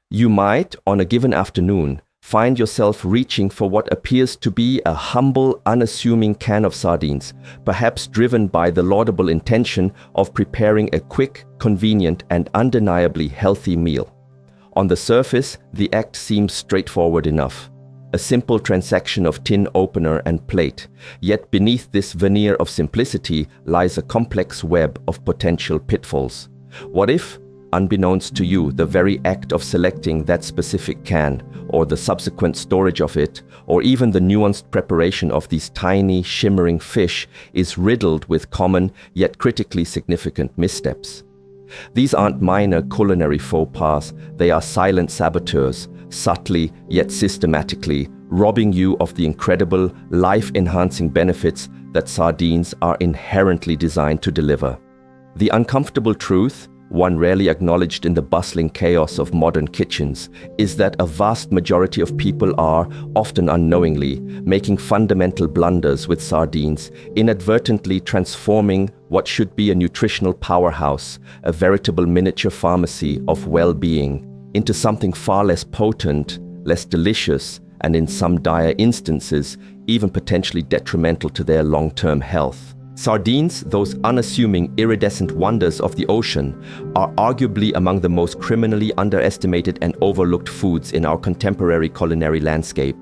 You might, on a given afternoon, find yourself reaching for what appears to be a humble, unassuming can of sardines, perhaps driven by the laudable intention of preparing a quick, convenient, and undeniably healthy meal. On the surface, the act seems straightforward enough. A simple transaction of tin opener and plate, yet beneath this veneer of simplicity lies a complex web of potential pitfalls. What if, unbeknownst to you, the very act of selecting that specific can, or the subsequent storage of it, or even the nuanced preparation of these tiny, shimmering fish is riddled with common, yet critically significant missteps? These aren't minor culinary faux pas, they are silent saboteurs, subtly yet systematically robbing you of the incredible, life-enhancing benefits that sardines are inherently designed to deliver. The uncomfortable truth, one rarely acknowledged in the bustling chaos of modern kitchens, is that a vast majority of people are, often unknowingly, making fundamental blunders with sardines, inadvertently transforming what should be a nutritional powerhouse, a veritable miniature pharmacy of well-being, into something far less potent, less delicious, and in some dire instances, even potentially detrimental to their long-term health. Sardines, those unassuming, iridescent wonders of the ocean, are arguably among the most criminally underestimated and overlooked foods in our contemporary culinary landscape.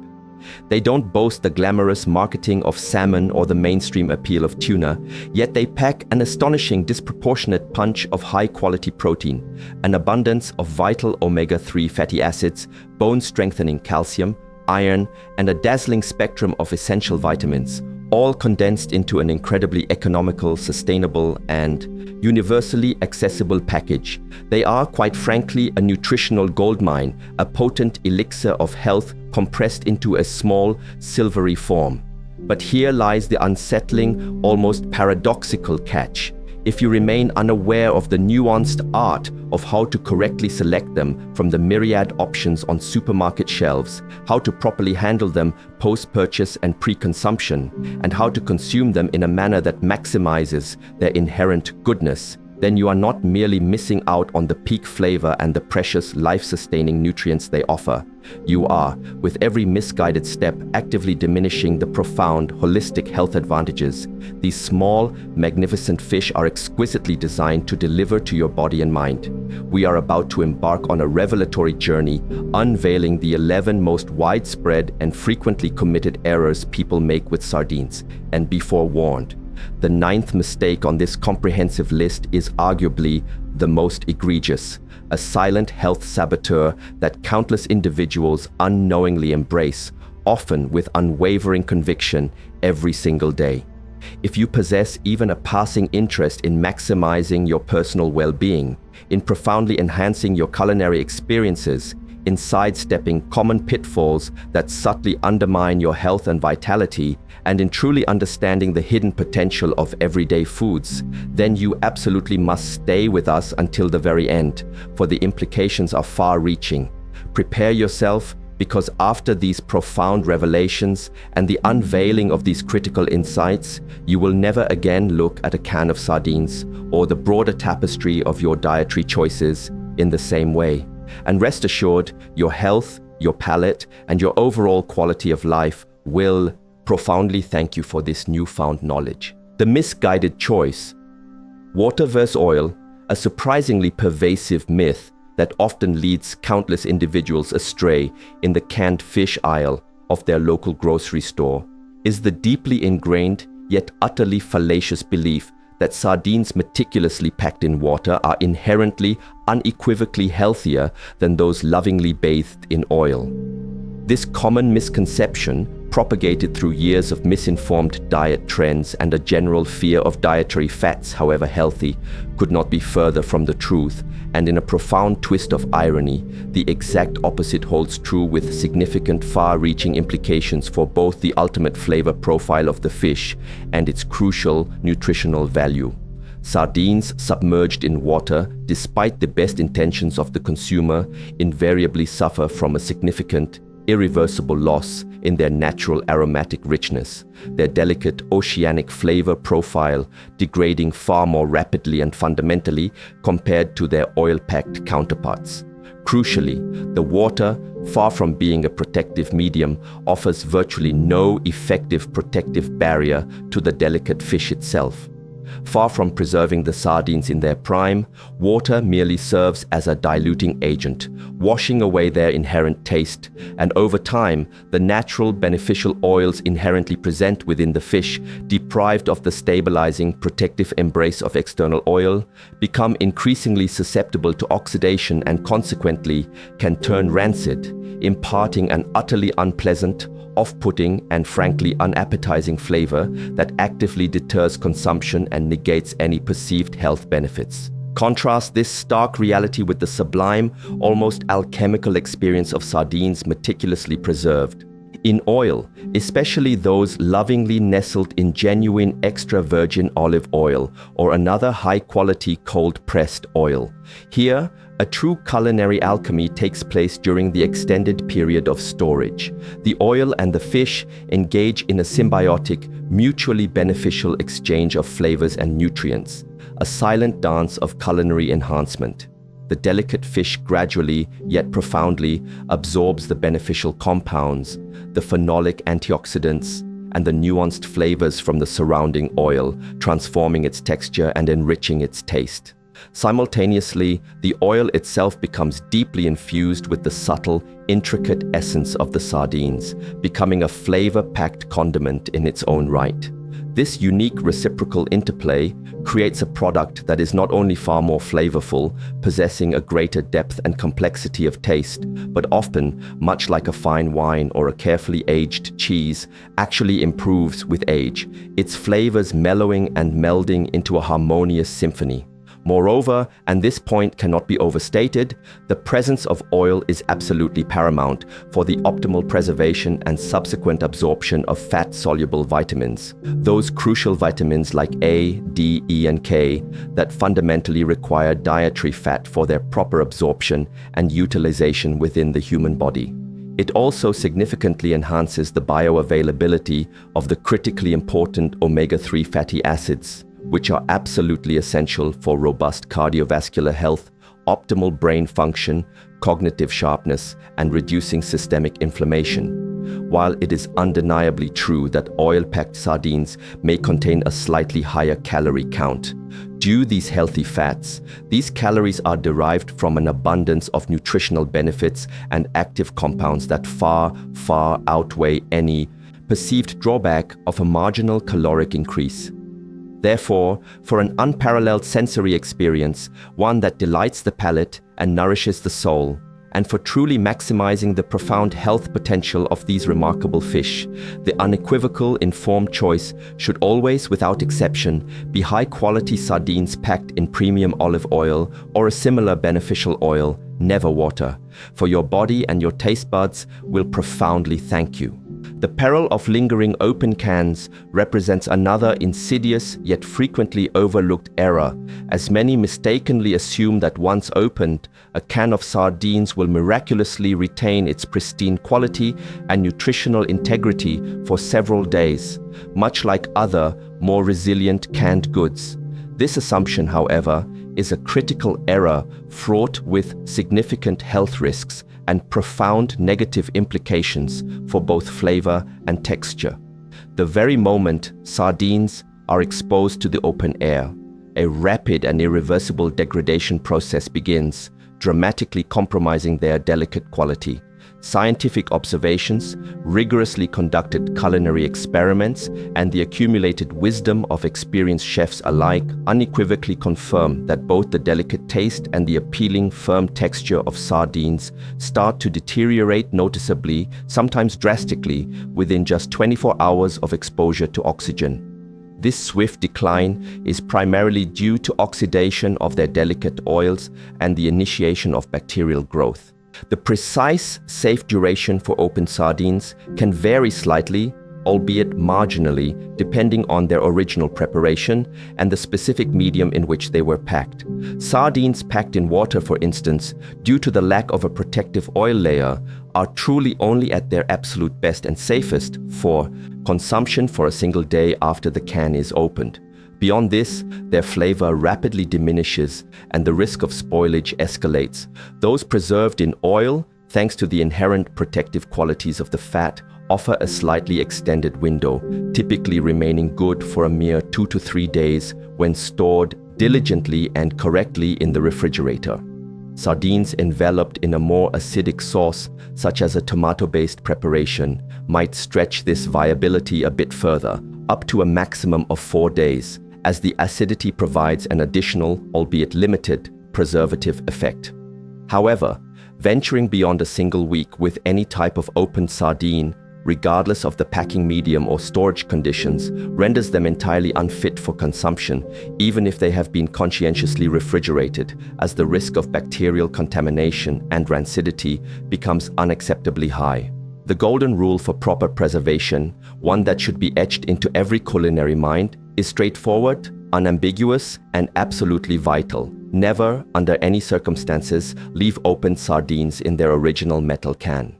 They don't boast the glamorous marketing of salmon or the mainstream appeal of tuna, yet they pack an astonishing disproportionate punch of high-quality protein, an abundance of vital omega-3 fatty acids, bone-strengthening calcium, iron, and a dazzling spectrum of essential vitamins, all condensed into an incredibly economical, sustainable, and universally accessible package. They are, quite frankly, a nutritional goldmine, a potent elixir of health compressed into a small, silvery form. But here lies the unsettling, almost paradoxical catch. If you remain unaware of the nuanced art of how to correctly select them from the myriad options on supermarket shelves, how to properly handle them post-purchase and pre-consumption, and how to consume them in a manner that maximizes their inherent goodness, then you are not merely missing out on the peak flavor and the precious life-sustaining nutrients they offer. You are, with every misguided step, actively diminishing the profound, holistic health advantages these small, magnificent fish are exquisitely designed to deliver to your body and mind. We are about to embark on a revelatory journey, unveiling the 11 most widespread and frequently committed errors people make with sardines. And be forewarned, the 9th mistake on this comprehensive list is arguably the most egregious, a silent health saboteur that countless individuals unknowingly embrace, often with unwavering conviction, every single day. If you possess even a passing interest in maximizing your personal well-being, in profoundly enhancing your culinary experiences, in sidestepping common pitfalls that subtly undermine your health and vitality, and in truly understanding the hidden potential of everyday foods, then you absolutely must stay with us until the very end, for the implications are far-reaching. Prepare yourself, because after these profound revelations and the unveiling of these critical insights, you will never again look at a can of sardines or the broader tapestry of your dietary choices in the same way. And rest assured, your health, your palate, and your overall quality of life will profoundly thank you for this newfound knowledge. The misguided choice. Water versus oil, a surprisingly pervasive myth that often leads countless individuals astray in the canned fish aisle of their local grocery store, is the deeply ingrained yet utterly fallacious belief that sardines meticulously packed in water are inherently, unequivocally healthier than those lovingly bathed in oil. This common misconception, propagated through years of misinformed diet trends and a general fear of dietary fats, however healthy, could not be further from the truth, and in a profound twist of irony, the exact opposite holds true with significant far-reaching implications for both the ultimate flavor profile of the fish and its crucial nutritional value. Sardines submerged in water, despite the best intentions of the consumer, invariably suffer from a significant, irreversible loss in their natural aromatic richness, their delicate oceanic flavor profile degrading far more rapidly and fundamentally compared to their oil-packed counterparts. Crucially, the water, far from being a protective medium, offers virtually no effective protective barrier to the delicate fish itself. Far from preserving the sardines in their prime, water merely serves as a diluting agent, washing away their inherent taste, and over time, the natural beneficial oils inherently present within the fish, deprived of the stabilizing, protective embrace of external oil, become increasingly susceptible to oxidation and consequently can turn rancid, imparting an utterly unpleasant, off-putting and frankly unappetizing flavor that actively deters consumption and negates any perceived health benefits. Contrast this stark reality with the sublime, almost alchemical experience of sardines meticulously preserved in oil, especially those lovingly nestled in genuine extra virgin olive oil or another high-quality cold-pressed oil. Here, a true culinary alchemy takes place during the extended period of storage. The oil and the fish engage in a symbiotic, mutually beneficial exchange of flavors and nutrients, a silent dance of culinary enhancement. The delicate fish gradually, yet profoundly, absorbs the beneficial compounds, the phenolic antioxidants, and the nuanced flavors from the surrounding oil, transforming its texture and enriching its taste. Simultaneously, the oil itself becomes deeply infused with the subtle, intricate essence of the sardines, becoming a flavor-packed condiment in its own right. This unique reciprocal interplay creates a product that is not only far more flavorful, possessing a greater depth and complexity of taste, but often, much like a fine wine or a carefully aged cheese, actually improves with age, its flavors mellowing and melding into a harmonious symphony. Moreover, and this point cannot be overstated, the presence of oil is absolutely paramount for the optimal preservation and subsequent absorption of fat-soluble vitamins, those crucial vitamins like A, D, E, and K that fundamentally require dietary fat for their proper absorption and utilization within the human body. It also significantly enhances the bioavailability of the critically important omega-3 fatty acids, which are absolutely essential for robust cardiovascular health, optimal brain function, cognitive sharpness, and reducing systemic inflammation. While it is undeniably true that oil-packed sardines may contain a slightly higher calorie count, due to these healthy fats, these calories are derived from an abundance of nutritional benefits and active compounds that far outweigh any perceived drawback of a marginal caloric increase. Therefore, for an unparalleled sensory experience, one that delights the palate and nourishes the soul, and for truly maximizing the profound health potential of these remarkable fish, the unequivocal, informed choice should always, without exception, be high-quality sardines packed in premium olive oil or a similar beneficial oil, never water, for your body and your taste buds will profoundly thank you. The peril of lingering open cans represents another insidious yet frequently overlooked error, as many mistakenly assume that once opened, a can of sardines will miraculously retain its pristine quality and nutritional integrity for several days, much like other, more resilient canned goods. This assumption, however, is a critical error fraught with significant health risks and profound negative implications for both flavor and texture. The very moment sardines are exposed to the open air, a rapid and irreversible degradation process begins, dramatically compromising their delicate quality. Scientific observations, rigorously conducted culinary experiments, and the accumulated wisdom of experienced chefs alike unequivocally confirm that both the delicate taste and the appealing, firm texture of sardines start to deteriorate noticeably, sometimes drastically, within just 24 hours of exposure to oxygen. This swift decline is primarily due to oxidation of their delicate oils and the initiation of bacterial growth. The precise, safe duration for open sardines can vary slightly, albeit marginally, depending on their original preparation and the specific medium in which they were packed. Sardines packed in water, for instance, due to the lack of a protective oil layer, are truly only at their absolute best and safest for consumption for a single day after the can is opened. Beyond this, their flavor rapidly diminishes and the risk of spoilage escalates. Those preserved in oil, thanks to the inherent protective qualities of the fat, offer a slightly extended window, typically remaining good for a mere 2 to 3 days when stored diligently and correctly in the refrigerator. Sardines enveloped in a more acidic sauce, such as a tomato-based preparation, might stretch this viability a bit further, up to a maximum of 4 days, as the acidity provides an additional, albeit limited, preservative effect. However, venturing beyond a single week with any type of open sardine, regardless of the packing medium or storage conditions, renders them entirely unfit for consumption, even if they have been conscientiously refrigerated, as the risk of bacterial contamination and rancidity becomes unacceptably high. The golden rule for proper preservation, one that should be etched into every culinary mind, is straightforward, unambiguous, and absolutely vital. Never, under any circumstances, leave open sardines in their original metal can.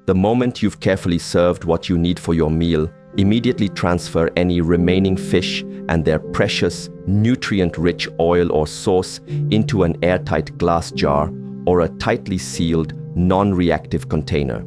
The moment you've carefully served what you need for your meal, immediately transfer any remaining fish and their precious, nutrient-rich oil or sauce into an airtight glass jar or a tightly sealed, non-reactive container.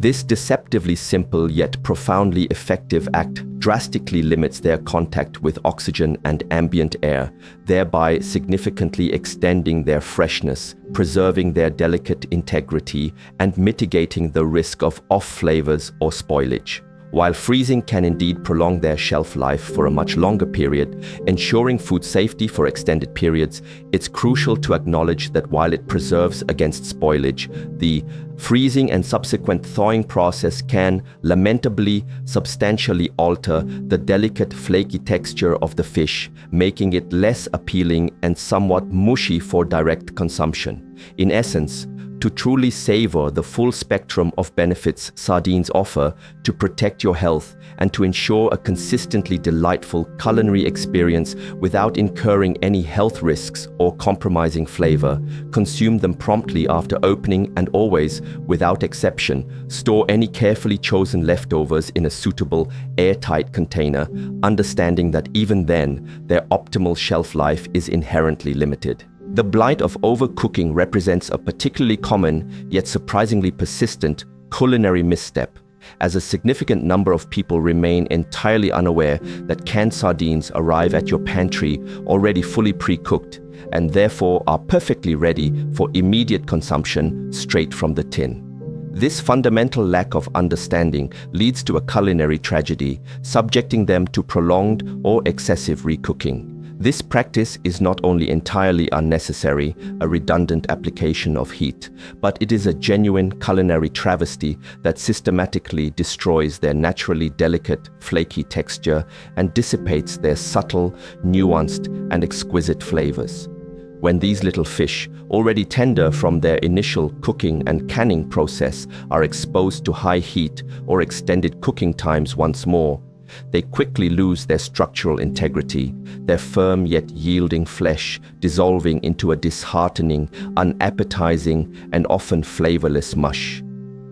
This deceptively simple yet profoundly effective act drastically limits their contact with oxygen and ambient air, thereby significantly extending their freshness, preserving their delicate integrity, and mitigating the risk of off flavors or spoilage. While freezing can indeed prolong their shelf life for a much longer period, ensuring food safety for extended periods, it's crucial to acknowledge that while it preserves against spoilage, the freezing and subsequent thawing process can lamentably substantially alter the delicate flaky texture of the fish, making it less appealing and somewhat mushy for direct consumption. In essence, to truly savor the full spectrum of benefits sardines offer, to protect your health, and to ensure a consistently delightful culinary experience without incurring any health risks or compromising flavor, consume them promptly after opening and always, without exception, store any carefully chosen leftovers in a suitable, airtight container, understanding that even then, their optimal shelf life is inherently limited. The blight of overcooking represents a particularly common, yet surprisingly persistent, culinary misstep, as a significant number of people remain entirely unaware that canned sardines arrive at your pantry already fully pre-cooked, and therefore are perfectly ready for immediate consumption straight from the tin. This fundamental lack of understanding leads to a culinary tragedy, subjecting them to prolonged or excessive recooking. This practice is not only entirely unnecessary, a redundant application of heat, but it is a genuine culinary travesty that systematically destroys their naturally delicate, flaky texture and dissipates their subtle, nuanced, and exquisite flavors. When these little fish, already tender from their initial cooking and canning process, are exposed to high heat or extended cooking times once more, they quickly lose their structural integrity, their firm yet yielding flesh dissolving into a disheartening, unappetizing, and often flavorless mush.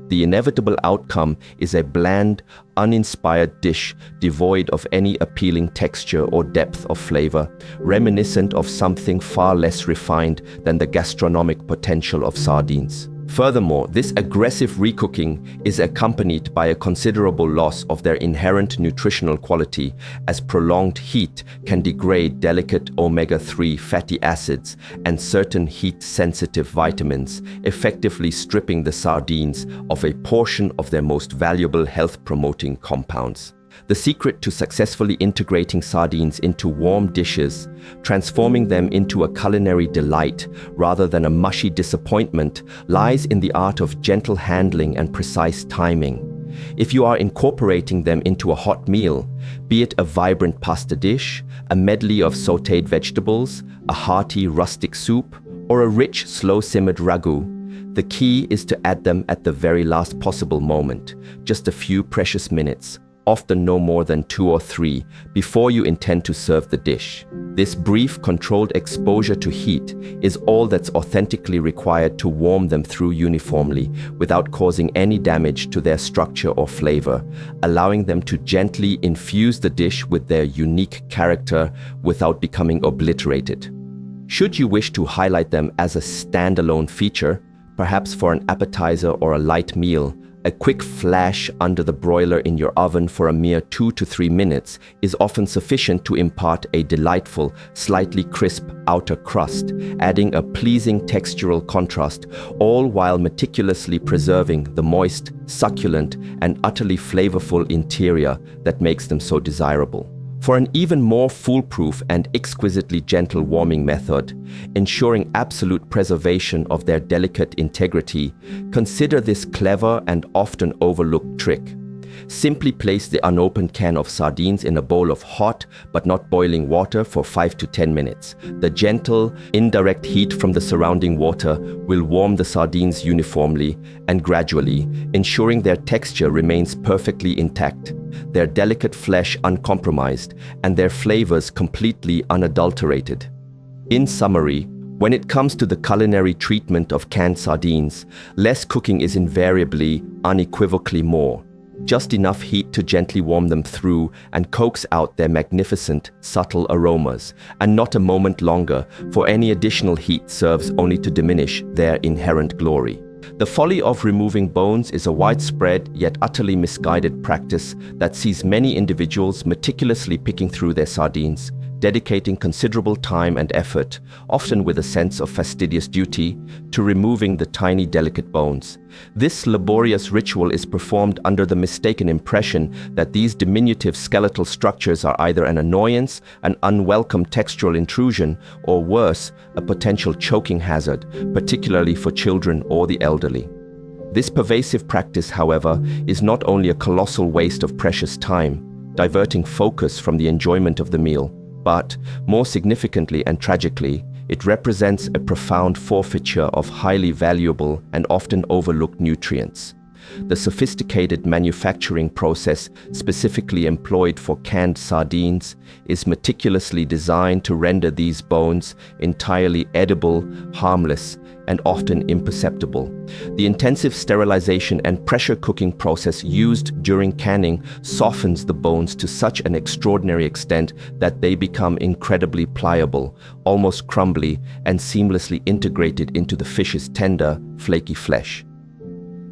The inevitable outcome is a bland, uninspired dish devoid of any appealing texture or depth of flavor, reminiscent of something far less refined than the gastronomic potential of sardines. Furthermore, this aggressive recooking is accompanied by a considerable loss of their inherent nutritional quality, as prolonged heat can degrade delicate omega-3 fatty acids and certain heat-sensitive vitamins, effectively stripping the sardines of a portion of their most valuable health-promoting compounds. The secret to successfully integrating sardines into warm dishes, transforming them into a culinary delight rather than a mushy disappointment, lies in the art of gentle handling and precise timing. If you are incorporating them into a hot meal, be it a vibrant pasta dish, a medley of sautéed vegetables, a hearty rustic soup, or a rich slow-simmered ragu, the key is to add them at the very last possible moment, just a few precious minutes, often no more than 2 or 3, before you intend to serve the dish. This brief, controlled exposure to heat is all that's authentically required to warm them through uniformly without causing any damage to their structure or flavor, allowing them to gently infuse the dish with their unique character without becoming obliterated. Should you wish to highlight them as a standalone feature, perhaps for an appetizer or a light meal, a quick flash under the broiler in your oven for a mere 2 to 3 minutes is often sufficient to impart a delightful, slightly crisp outer crust, adding a pleasing textural contrast, all while meticulously preserving the moist, succulent, and utterly flavorful interior that makes them so desirable. For an even more foolproof and exquisitely gentle warming method, ensuring absolute preservation of their delicate integrity, consider this clever and often overlooked trick. Simply place the unopened can of sardines in a bowl of hot but not boiling water for 5 to 10 minutes. The gentle, indirect heat from the surrounding water will warm the sardines uniformly and gradually, ensuring their texture remains perfectly intact, their delicate flesh uncompromised, and their flavors completely unadulterated. In summary, when it comes to the culinary treatment of canned sardines, less cooking is invariably, unequivocally more. Just enough heat to gently warm them through and coax out their magnificent, subtle aromas, and not a moment longer, for any additional heat serves only to diminish their inherent glory. The folly of removing bones is a widespread yet utterly misguided practice that sees many individuals meticulously picking through their sardines, dedicating considerable time and effort, often with a sense of fastidious duty, to removing the tiny delicate bones. This laborious ritual is performed under the mistaken impression that these diminutive skeletal structures are either an annoyance, an unwelcome textural intrusion, or worse, a potential choking hazard, particularly for children or the elderly. This pervasive practice, however, is not only a colossal waste of precious time, diverting focus from the enjoyment of the meal, but, more significantly and tragically, it represents a profound forfeiture of highly valuable and often overlooked nutrients. The sophisticated manufacturing process specifically employed for canned sardines is meticulously designed to render these bones entirely edible, harmless, and often imperceptible. The intensive sterilization and pressure cooking process used during canning softens the bones to such an extraordinary extent that they become incredibly pliable, almost crumbly, and seamlessly integrated into the fish's tender, flaky flesh.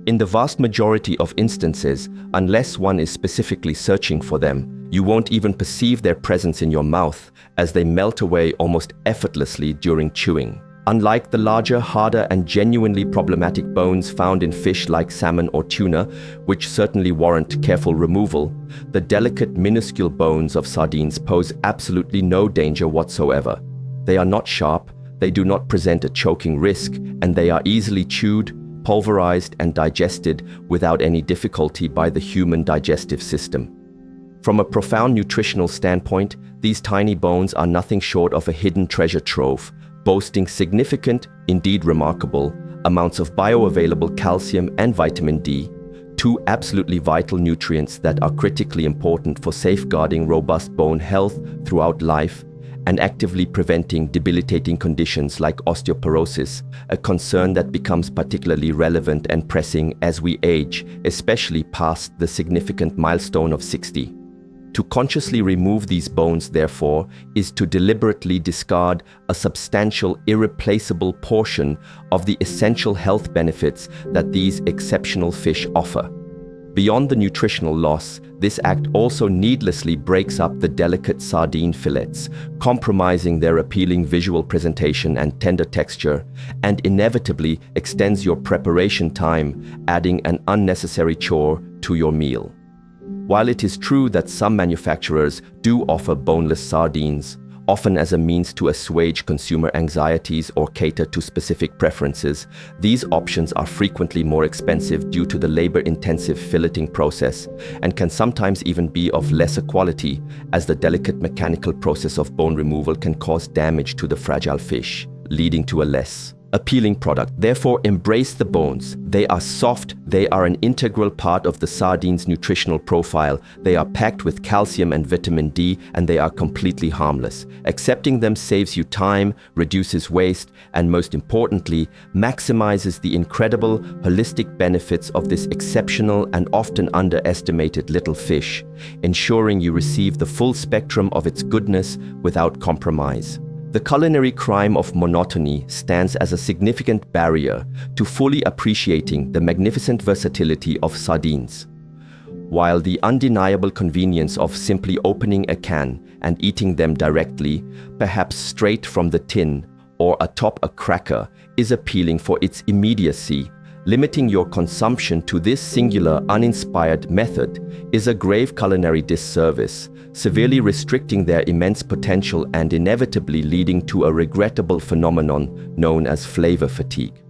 In the vast majority of instances, unless one is specifically searching for them, you won't even perceive their presence in your mouth, as they melt away almost effortlessly during chewing. Unlike the larger, harder, and genuinely problematic bones found in fish like salmon or tuna, which certainly warrant careful removal, the delicate, minuscule bones of sardines pose absolutely no danger whatsoever. They are not sharp, they do not present a choking risk, and they are easily chewed, pulverized, and digested without any difficulty by the human digestive system. From a profound nutritional standpoint, these tiny bones are nothing short of a hidden treasure trove, boasting significant, indeed remarkable, amounts of bioavailable calcium and vitamin D, two absolutely vital nutrients that are critically important for safeguarding robust bone health throughout life and actively preventing debilitating conditions like osteoporosis, a concern that becomes particularly relevant and pressing as we age, especially past the significant milestone of 60. To consciously remove these bones, therefore, is to deliberately discard a substantial, irreplaceable portion of the essential health benefits that these exceptional fish offer. Beyond the nutritional loss, this act also needlessly breaks up the delicate sardine fillets, compromising their appealing visual presentation and tender texture, and inevitably extends your preparation time, adding an unnecessary chore to your meal. While it is true that some manufacturers do offer boneless sardines, often as a means to assuage consumer anxieties or cater to specific preferences, these options are frequently more expensive due to the labor-intensive filleting process and can sometimes even be of lesser quality, as the delicate mechanical process of bone removal can cause damage to the fragile fish, leading to a less appealing product. Therefore, embrace the bones. They are soft, they are an integral part of the sardines' nutritional profile. They are packed with calcium and vitamin D, and they are completely harmless. Accepting them saves you time, reduces waste, and most importantly, maximizes the incredible holistic benefits of this exceptional and often underestimated little fish, ensuring you receive the full spectrum of its goodness without compromise. The culinary crime of monotony stands as a significant barrier to fully appreciating the magnificent versatility of sardines. While the undeniable convenience of simply opening a can and eating them directly, perhaps straight from the tin or atop a cracker, is appealing for its immediacy, limiting your consumption to this singular, uninspired method is a grave culinary disservice, severely restricting their immense potential and inevitably leading to a regrettable phenomenon known as flavor fatigue.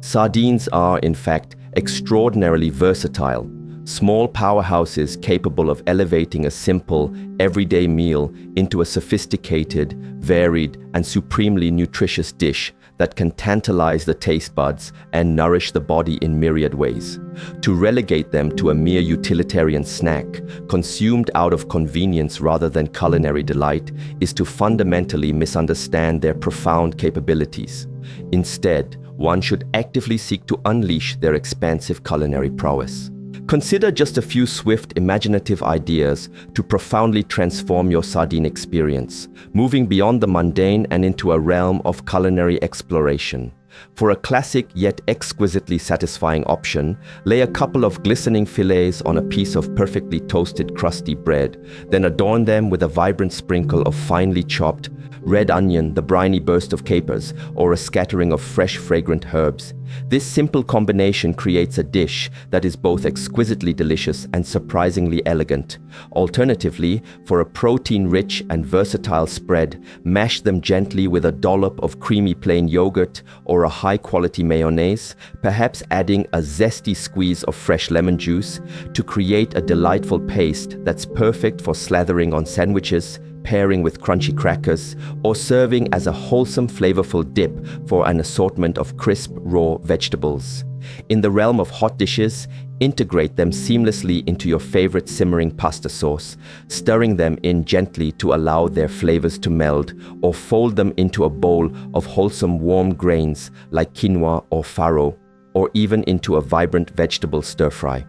Sardines are, in fact, extraordinarily versatile, small powerhouses capable of elevating a simple, everyday meal into a sophisticated, varied, and supremely nutritious dish that can tantalize the taste buds and nourish the body in myriad ways. To relegate them to a mere utilitarian snack, consumed out of convenience rather than culinary delight, is to fundamentally misunderstand their profound capabilities. Instead, one should actively seek to unleash their expansive culinary prowess. Consider just a few swift, imaginative ideas to profoundly transform your sardine experience, moving beyond the mundane and into a realm of culinary exploration. For a classic yet exquisitely satisfying option, lay a couple of glistening fillets on a piece of perfectly toasted crusty bread, then adorn them with a vibrant sprinkle of finely chopped red onion, the briny burst of capers, or a scattering of fresh fragrant herbs. This simple combination creates a dish that is both exquisitely delicious and surprisingly elegant. Alternatively, for a protein-rich and versatile spread, mash them gently with a dollop of creamy plain yogurt or a high-quality mayonnaise, perhaps adding a zesty squeeze of fresh lemon juice to create a delightful paste that's perfect for slathering on sandwiches, pairing with crunchy crackers, or serving as a wholesome, flavorful dip for an assortment of crisp, raw vegetables. In the realm of hot dishes, integrate them seamlessly into your favorite simmering pasta sauce, stirring them in gently to allow their flavors to meld, or fold them into a bowl of wholesome warm grains like quinoa or farro, or even into a vibrant vegetable stir-fry.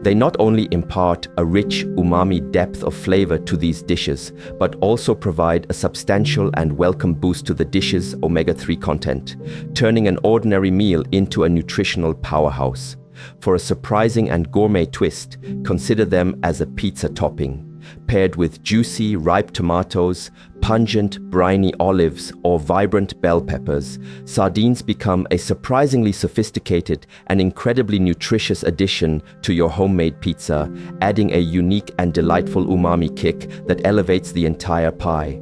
They not only impart a rich umami depth of flavor to these dishes, but also provide a substantial and welcome boost to the dish's omega-3 content, turning an ordinary meal into a nutritional powerhouse. For a surprising and gourmet twist, consider them as a pizza topping. Paired with juicy, ripe tomatoes, pungent, briny olives, or vibrant bell peppers, sardines become a surprisingly sophisticated and incredibly nutritious addition to your homemade pizza, adding a unique and delightful umami kick that elevates the entire pie.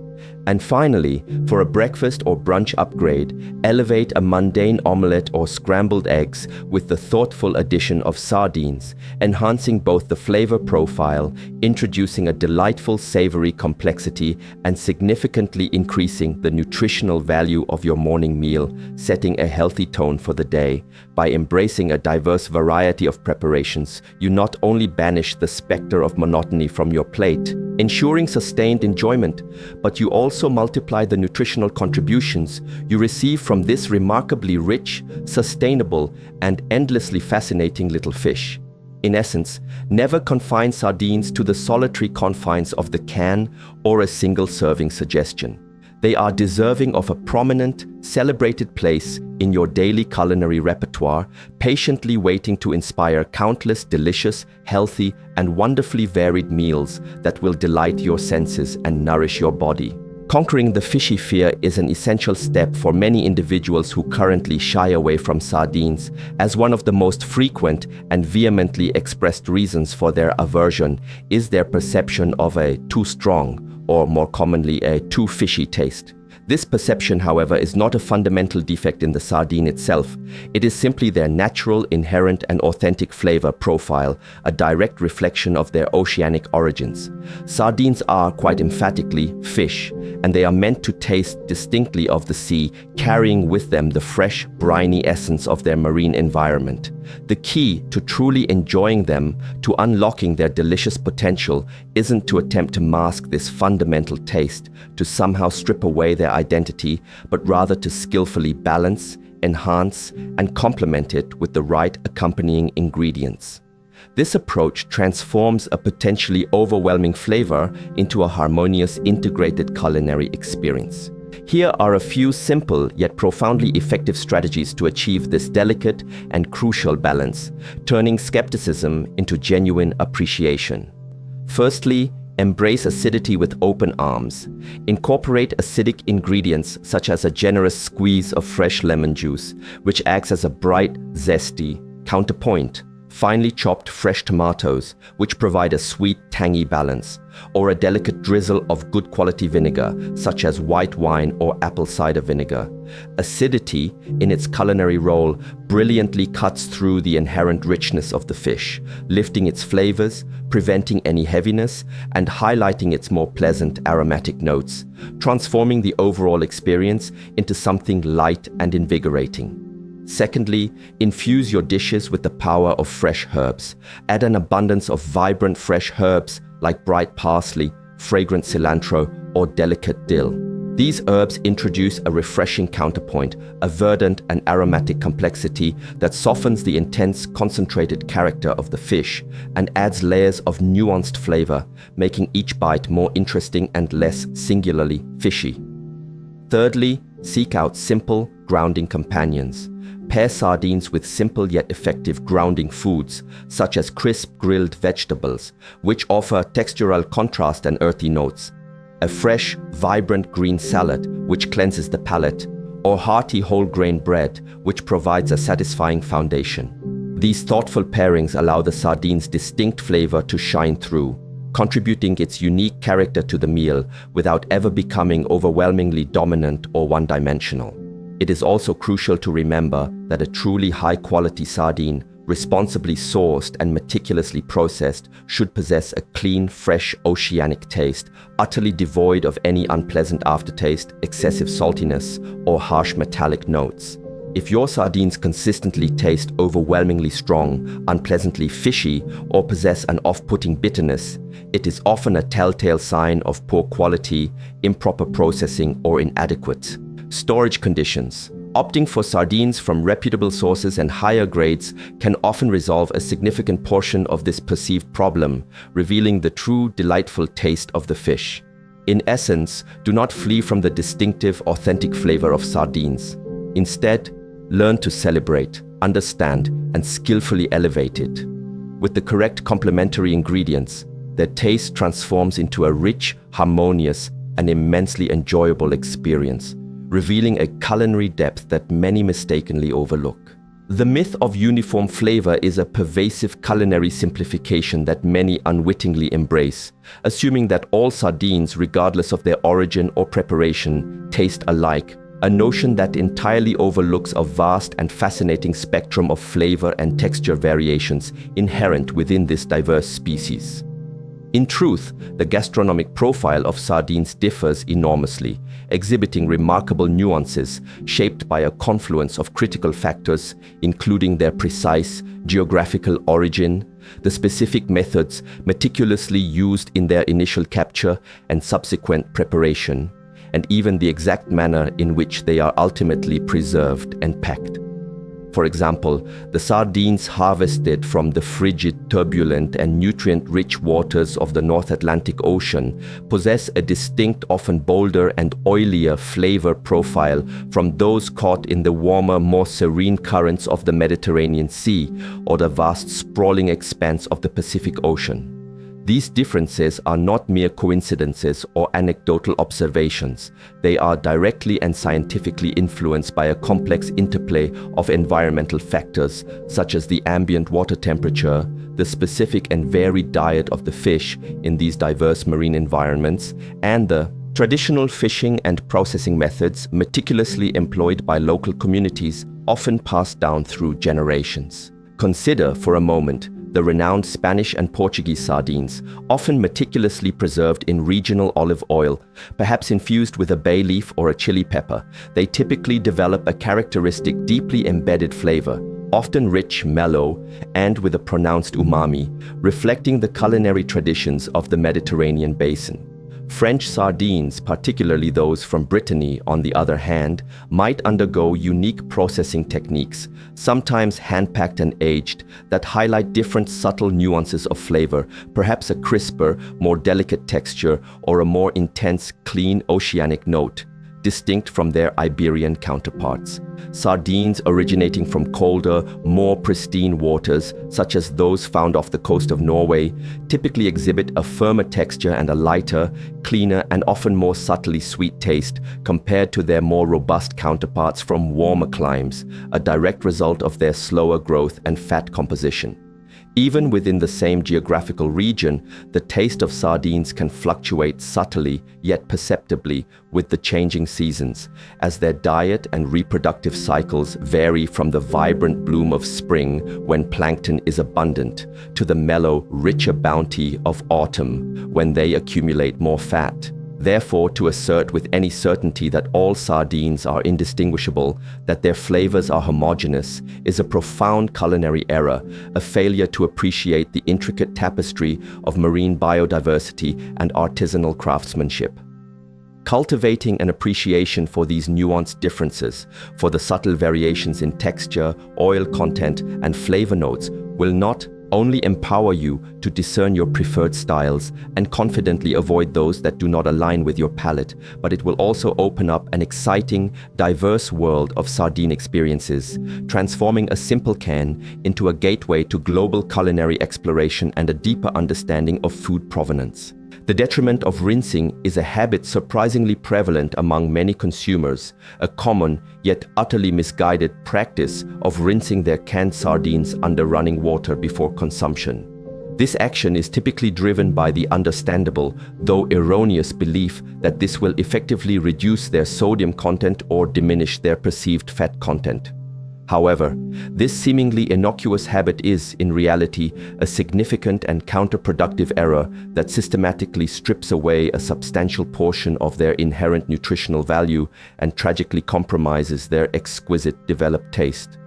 And finally, for a breakfast or brunch upgrade, elevate a mundane omelette or scrambled eggs with the thoughtful addition of sardines, enhancing both the flavor profile, introducing a delightful savory complexity, and significantly increasing the nutritional value of your morning meal, setting a healthy tone for the day. By embracing a diverse variety of preparations, you not only banish the specter of monotony from your plate, ensuring sustained enjoyment, but you also multiply the nutritional contributions you receive from this remarkably rich, sustainable, and endlessly fascinating little fish. In essence, never confine sardines to the solitary confines of the can or a single serving suggestion. They are deserving of a prominent, celebrated place in your daily culinary repertoire, patiently waiting to inspire countless delicious, healthy, and wonderfully varied meals that will delight your senses and nourish your body. Conquering the fishy fear is an essential step for many individuals who currently shy away from sardines, as one of the most frequent and vehemently expressed reasons for their aversion is their perception of a too strong, or more commonly a too fishy taste. This perception, however, is not a fundamental defect in the sardine itself. It is simply their natural, inherent, and authentic flavor profile, a direct reflection of their oceanic origins. Sardines are, quite emphatically, fish, and they are meant to taste distinctly of the sea, carrying with them the fresh, briny essence of their marine environment. The key to truly enjoying them, to unlocking their delicious potential, isn't to attempt to mask this fundamental taste, to somehow strip away their identity, but rather to skillfully balance, enhance, and complement it with the right accompanying ingredients. This approach transforms a potentially overwhelming flavor into a harmonious, integrated culinary experience. Here are a few simple yet profoundly effective strategies to achieve this delicate and crucial balance, turning skepticism into genuine appreciation. Firstly, embrace acidity with open arms. Incorporate acidic ingredients such as a generous squeeze of fresh lemon juice, which acts as a bright, zesty counterpoint. Finely chopped fresh tomatoes, which provide a sweet, tangy balance, or a delicate drizzle of good quality vinegar, such as white wine or apple cider vinegar. Acidity, in its culinary role, brilliantly cuts through the inherent richness of the fish, lifting its flavors, preventing any heaviness, and highlighting its more pleasant aromatic notes, transforming the overall experience into something light and invigorating. Secondly, infuse your dishes with the power of fresh herbs. Add an abundance of vibrant fresh herbs like bright parsley, fragrant cilantro, or delicate dill. These herbs introduce a refreshing counterpoint, a verdant and aromatic complexity that softens the intense, concentrated character of the fish and adds layers of nuanced flavor, making each bite more interesting and less singularly fishy. Thirdly, seek out simple, grounding companions. Pair sardines with simple yet effective grounding foods, such as crisp grilled vegetables, which offer textural contrast and earthy notes, a fresh, vibrant green salad, which cleanses the palate, or hearty whole grain bread, which provides a satisfying foundation. These thoughtful pairings allow the sardine's distinct flavor to shine through, contributing its unique character to the meal without ever becoming overwhelmingly dominant or one-dimensional. It is also crucial to remember that a truly high-quality sardine, responsibly sourced and meticulously processed, should possess a clean, fresh, oceanic taste, utterly devoid of any unpleasant aftertaste, excessive saltiness, or harsh metallic notes. If your sardines consistently taste overwhelmingly strong, unpleasantly fishy, or possess an off-putting bitterness, it is often a telltale sign of poor quality, improper processing, or inadequate storage conditions. Opting for sardines from reputable sources and higher grades can often resolve a significant portion of this perceived problem, revealing the true, delightful taste of the fish. In essence, do not flee from the distinctive, authentic flavor of sardines. Instead, learn to celebrate, understand, and skillfully elevate it. With the correct complementary ingredients, their taste transforms into a rich, harmonious, and immensely enjoyable experience, revealing a culinary depth that many mistakenly overlook. The myth of uniform flavor is a pervasive culinary simplification that many unwittingly embrace, assuming that all sardines, regardless of their origin or preparation, taste alike, a notion that entirely overlooks a vast and fascinating spectrum of flavor and texture variations inherent within this diverse species. In truth, the gastronomic profile of sardines differs enormously, exhibiting remarkable nuances shaped by a confluence of critical factors, including their precise geographical origin, the specific methods meticulously used in their initial capture and subsequent preparation, and even the exact manner in which they are ultimately preserved and packed. For example, the sardines harvested from the frigid, turbulent, and nutrient-rich waters of the North Atlantic Ocean possess a distinct, often bolder and oilier flavor profile from those caught in the warmer, more serene currents of the Mediterranean Sea or the vast, sprawling expanse of the Pacific Ocean. These differences are not mere coincidences or anecdotal observations. They are directly and scientifically influenced by a complex interplay of environmental factors such as the ambient water temperature, the specific and varied diet of the fish in these diverse marine environments, and the Traditional fishing and processing methods, meticulously employed by local communities, often passed down through generations. Consider, for a moment, the renowned Spanish and Portuguese sardines, often meticulously preserved in regional olive oil, perhaps infused with a bay leaf or a chili pepper. They typically develop a characteristic, deeply embedded flavor, often rich, mellow, and with a pronounced umami, reflecting the culinary traditions of the Mediterranean basin. French sardines, particularly those from Brittany, on the other hand, might undergo unique processing techniques, sometimes hand-packed and aged, that highlight different subtle nuances of flavor, perhaps a crisper, more delicate texture, or a more intense, clean oceanic note, distinct from their Iberian counterparts. Sardines originating from colder, more pristine waters, such as those found off the coast of Norway, typically exhibit a firmer texture and a lighter, cleaner, and often more subtly sweet taste compared to their more robust counterparts from warmer climes, a direct result of their slower growth and fat composition. Even within the same geographical region, the taste of sardines can fluctuate subtly yet perceptibly with the changing seasons, as their diet and reproductive cycles vary from the vibrant bloom of spring when plankton is abundant to the mellow, richer bounty of autumn when they accumulate more fat. Therefore, to assert with any certainty that all sardines are indistinguishable, that their flavors are homogeneous, is a profound culinary error, a failure to appreciate the intricate tapestry of marine biodiversity and artisanal craftsmanship. Cultivating an appreciation for these nuanced differences, for the subtle variations in texture, oil content, and flavor notes, will not only empower you to discern your preferred styles and confidently avoid those that do not align with your palate, but it will also open up an exciting, diverse world of sardine experiences, transforming a simple can into a gateway to global culinary exploration and a deeper understanding of food provenance. The detriment of rinsing is a habit surprisingly prevalent among many consumers, a common yet utterly misguided practice of rinsing their canned sardines under running water before consumption. This action is typically driven by the understandable, though erroneous, belief that this will effectively reduce their sodium content or diminish their perceived fat content. However, this seemingly innocuous habit is, in reality, a significant and counterproductive error that systematically strips away a substantial portion of their inherent nutritional value and tragically compromises their exquisite developed taste.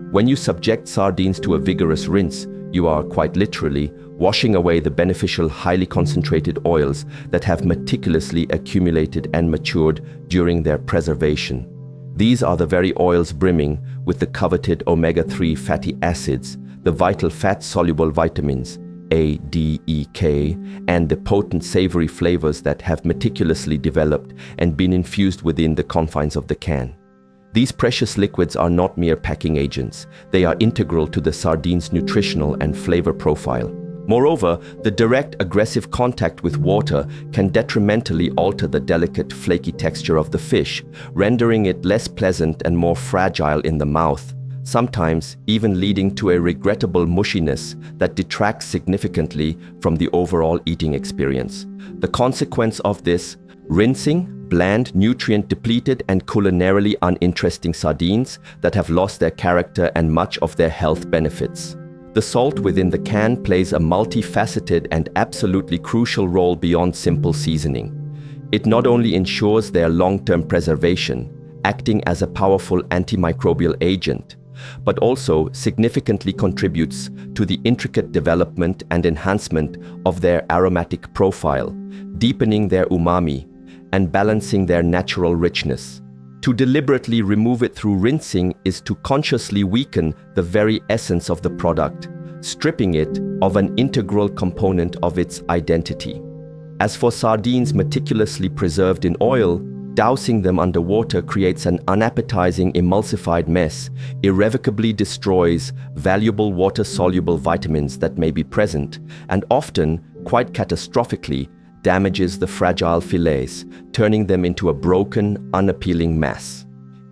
When you subject sardines to a vigorous rinse, you are, quite literally, washing away the beneficial, highly concentrated oils that have meticulously accumulated and matured during their preservation. These are the very oils brimming with the coveted omega-3 fatty acids, the vital fat-soluble vitamins A, D, E, K, and the potent savory flavors that have meticulously developed and been infused within the confines of the can. These precious liquids are not mere packing agents. They are integral to the sardine's nutritional and flavor profile. Moreover, the direct aggressive contact with water can detrimentally alter the delicate, flaky texture of the fish, rendering it less pleasant and more fragile in the mouth, sometimes even leading to a regrettable mushiness that detracts significantly from the overall eating experience. The consequence of this: rinsing bland, nutrient-depleted, and culinarily uninteresting sardines that have lost their character and much of their health benefits. The salt within the can plays a multifaceted and absolutely crucial role beyond simple seasoning. It not only ensures their long-term preservation, acting as a powerful antimicrobial agent, but also significantly contributes to the intricate development and enhancement of their aromatic profile, deepening their umami and balancing their natural richness. To deliberately remove it through rinsing is to consciously weaken the very essence of the product, stripping it of an integral component of its identity. As for sardines meticulously preserved in oil, dousing them under water creates an unappetizing emulsified mess, irrevocably destroys valuable water-soluble vitamins that may be present, and often, quite catastrophically, damages the fragile fillets, turning them into a broken, unappealing mass.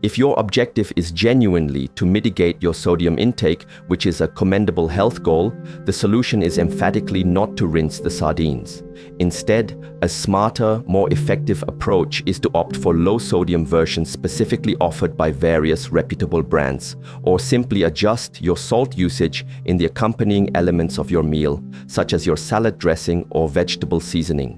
If your objective is genuinely to mitigate your sodium intake, which is a commendable health goal, the solution is emphatically not to rinse the sardines. Instead, a smarter, more effective approach is to opt for low-sodium versions specifically offered by various reputable brands, or simply adjust your salt usage in the accompanying elements of your meal, such as your salad dressing or vegetable seasoning.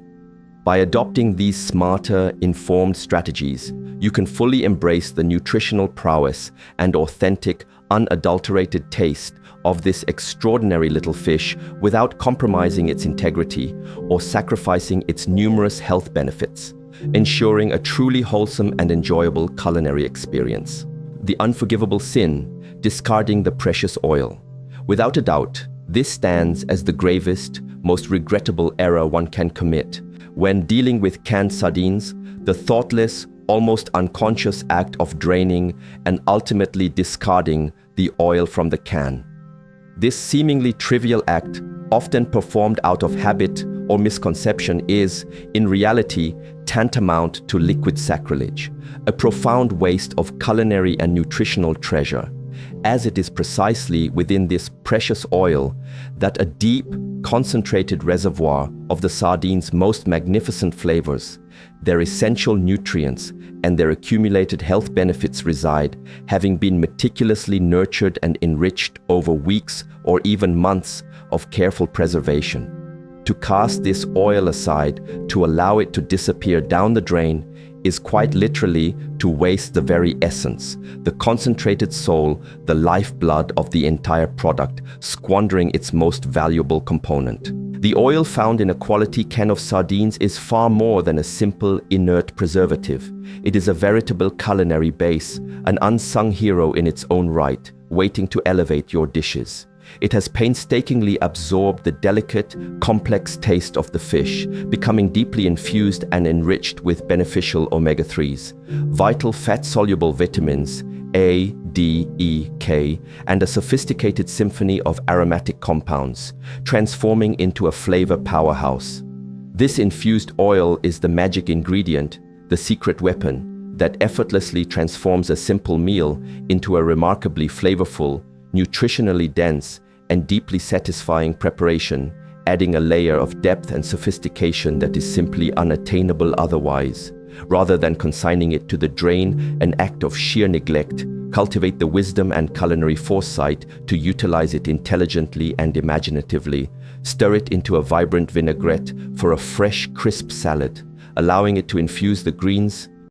By adopting these smarter, informed strategies, you can fully embrace the nutritional prowess and authentic, unadulterated taste of this extraordinary little fish without compromising its integrity or sacrificing its numerous health benefits, ensuring a truly wholesome and enjoyable culinary experience. The unforgivable sin: discarding the precious oil. Without a doubt, this stands as the gravest, most regrettable error one can commit. When dealing with canned sardines, the thoughtless, almost unconscious act of draining and ultimately discarding the oil from the can. This seemingly trivial act, often performed out of habit or misconception, is, in reality, tantamount to liquid sacrilege, a profound waste of culinary and nutritional treasure, as it is precisely within this precious oil that a deep, concentrated reservoir of the sardines' most magnificent flavors, their essential nutrients, and their accumulated health benefits reside, having been meticulously nurtured and enriched over weeks or even months of careful preservation. To cast this oil aside, to allow it to disappear down the drain, is quite literally to waste the very essence, the concentrated soul, the lifeblood of the entire product, squandering its most valuable component. The oil found in a quality can of sardines is far more than a simple, inert preservative. It is a veritable culinary base, an unsung hero in its own right, waiting to elevate your dishes. It has painstakingly absorbed the delicate, complex taste of the fish, becoming deeply infused and enriched with beneficial omega-3s, vital fat-soluble vitamins A, D, E, K, and a sophisticated symphony of aromatic compounds, transforming into a flavor powerhouse. This infused oil is the magic ingredient, the secret weapon, that effortlessly transforms a simple meal into a remarkably flavorful, nutritionally dense, and deeply satisfying preparation, adding a layer of depth and sophistication that is simply unattainable otherwise. Rather than consigning it to the drain, an act of sheer neglect, cultivate the wisdom and culinary foresight to utilize it intelligently and imaginatively. Stir it into a vibrant vinaigrette for a fresh, crisp salad, allowing it to infuse the greens,